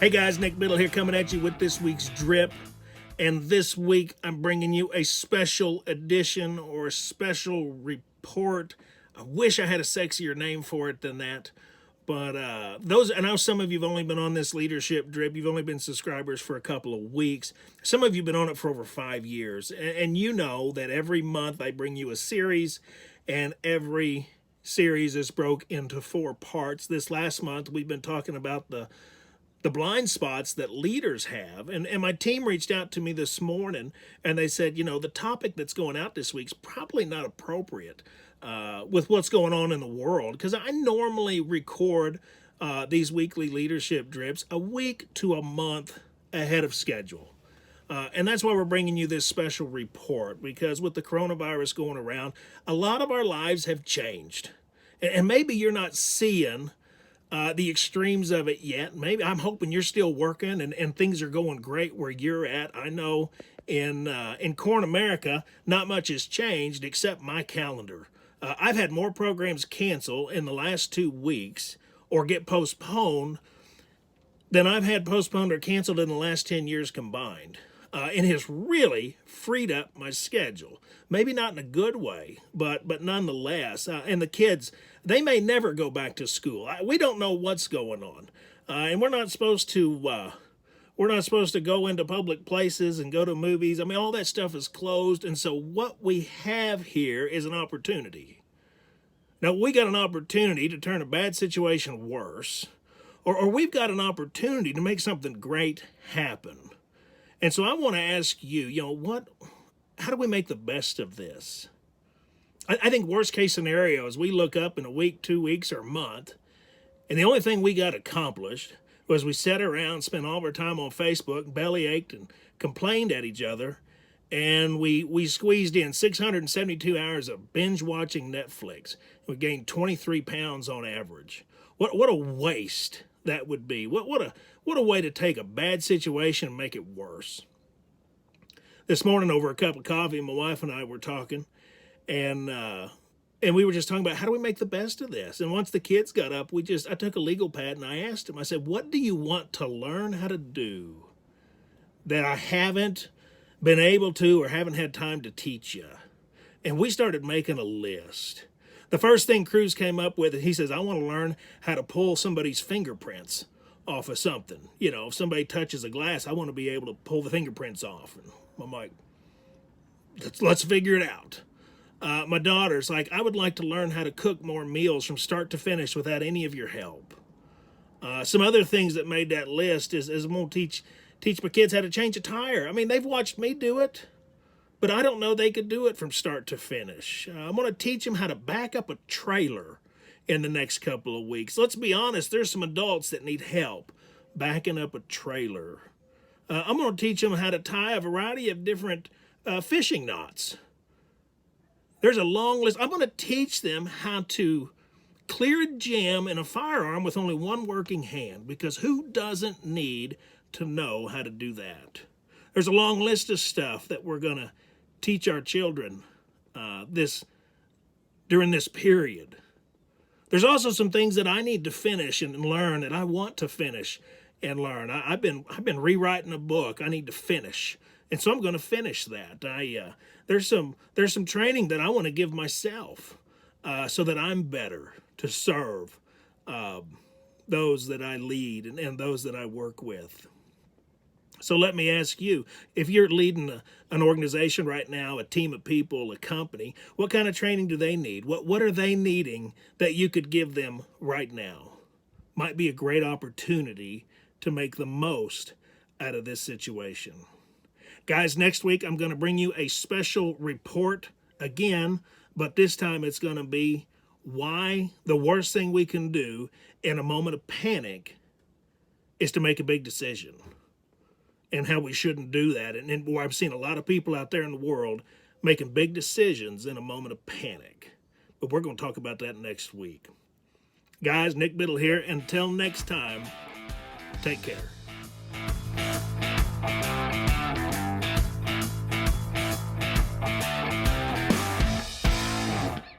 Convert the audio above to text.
Hey guys, Nick Biddle here coming at you with this week's drip. And this week I'm bringing you a special edition or a special report. I wish I had a sexier name for it than that. But I know some of you have only been on this leadership drip. You've only been subscribers for a couple of weeks. Some of you have been on it for over 5 years. And you know that every month I bring you a series, and every series is broke into 4 parts. This last month we've been talking about the blind spots that leaders have. And my team reached out to me this morning and they said, you know, the topic that's going out this week's probably not appropriate with what's going on in the world. Because I normally record these weekly leadership drips a week to a month ahead of schedule. And that's why we're bringing you this special report, because with the coronavirus going around, a lot of our lives have changed. And maybe you're not seeing the extremes of it yet. Maybe I'm hoping you're still working and things are going great where you're at. I know in Corn America, not much has changed except my calendar. I've had more programs cancel in the last 2 weeks or get postponed than I've had postponed or canceled in the last 10 years combined. And has really freed up my schedule. Maybe not in a good way, but nonetheless. And the kids, they may never go back to school. We don't know what's going on, and we're not supposed to go into public places and go to movies. I mean, all that stuff is closed, and so what we have here is an opportunity. Now, we got an opportunity to turn a bad situation worse, or we've got an opportunity to make something great happen. And so I want to ask you, how do we make the best of this? I think worst case scenario is we look up in a week, 2 weeks, or a month, and the only thing we got accomplished was we sat around, spent all of our time on Facebook, belly ached, and complained at each other, and we squeezed in 672 hours of binge watching Netflix. We gained 23 pounds on average. What a waste that would be. What a way to take a bad situation and make it worse. This morning over a cup of coffee, my wife and I were talking, and we were just talking about how do we make the best of this. And once the kids got up, I took a legal pad and I asked him, I said, what do you want to learn how to do that I haven't been able to or haven't had time to teach you? And we started making a list. The first thing Cruz came up with, he says, I want to learn how to pull somebody's fingerprints off of something. You know, if somebody touches a glass, I want to be able to pull the fingerprints off. And I'm like, let's figure it out. My daughter's like, I would like to learn how to cook more meals from start to finish without any of your help. Some other things that made that list is I'm going to teach my kids how to change a tire. I mean, they've watched me do it, but I don't know they could do it from start to finish. I'm going to teach them how to back up a trailer in the next couple of weeks. Let's be honest, there's some adults that need help backing up a trailer. I'm going to teach them how to tie a variety of different fishing knots. There's a long list. I'm going to teach them how to clear a jam in a firearm with only one working hand, because who doesn't need to know how to do that? There's a long list of stuff that we're going to teach our children during this period. There's also some things that I need to finish and learn that I want to finish and learn. I've been rewriting a book I need to finish, and so I'm going to finish that. There's some training that I want to give myself so that I'm better to serve those that I lead and those that I work with. So let me ask you, if you're leading an organization right now, a team of people, a company, what kind of training do they need? What are they needing that you could give them right now? Might be a great opportunity to make the most out of this situation. Guys, next week I'm going to bring you a special report again, but this time it's going to be why the worst thing we can do in a moment of panic is to make a big decision, and how we shouldn't do that. And boy, I've seen a lot of people out there in the world making big decisions in a moment of panic. But we're going to talk about that next week. Guys, Nick Biddle here. Until next time, take care.